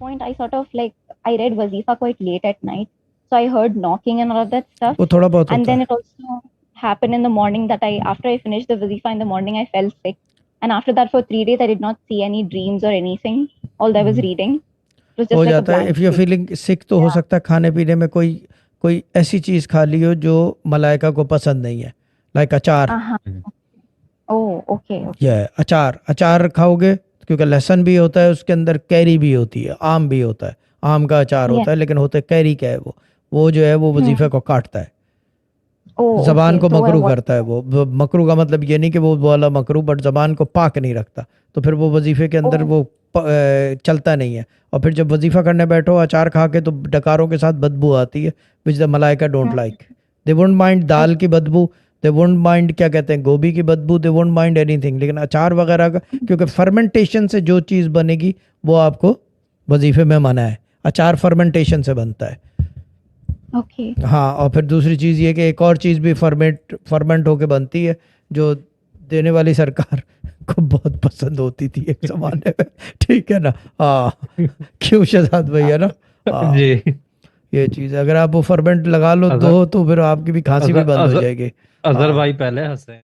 point I sort of like I read Wazifa quite late at night, so I heard knocking and all of that stuff. वो थोड़ा बहुत And होता then है। it also happened in the morning that after I finished the Wazifa in the morning, I fell sick. And after that, for 3 days, I did not see any dreams or anything. All I was hmm, reading, it was हो just like a जाता है। blank if you slate. Feeling सिक तो हो Yeah. सकता है खाने पीने में कोई कोई ऐसी चीज़ खा ली हो जो मलाइका को पसंद नहीं है, लाइक अचार। Uh-huh. हम्म, Oh, okay, ये okay. है अचार। अचार खाओगे क्योंकि लहसुन भी होता है उसके अंदर, कैरी भी होती है, आम भी होता है। आम का अचार Yeah. होता है लेकिन होता है कैरी क्या है वो जो है वो वजीफे Hmm. को काटता है, Oh, जबान okay. को So I मकरू what? करता है। वो मकरू का मतलब ये नहीं कि वो वाला मकरू, बट जबान को पाक नहीं रखता, तो फिर वो वजीफे के अंदर Oh, वो चलता नहीं है। और फिर जब वजीफा करने बैठो अचार खा के तो डकारों के साथ बदबू आती है, which the Malaika don't hmm. Like. They won't mind dal Okay. की बदबू, दे वोंट माइंड क्या कहते हैं गोभी की बदबू, दे वोंट माइंड एनीथिंग, लेकिन अचार वगैरह का, क्योंकि फर्मेंटेशन से जो चीज़ बनेगी वो आपको वजीफे में मना है। अचार फर्मेंटेशन से बनता है। Okay. हाँ, और फिर दूसरी चीज़ ये कि एक और चीज़ भी फर्मेंट होके बनती है जो देने वाली सरकार को बहुत पसंद होती थी एक ज़माने में। ठीक है ना? हाँ, क्यों शहजाद भैया ना? हाँ, जी। ये चीज़ है। अगर आप वो फर्मेंट लगा लो अजहर दो तो फिर आपकी भी खांसी भी अजहर बंद हो अजहर जाएगी। अजहर हाँ। भाई पहले हंसे।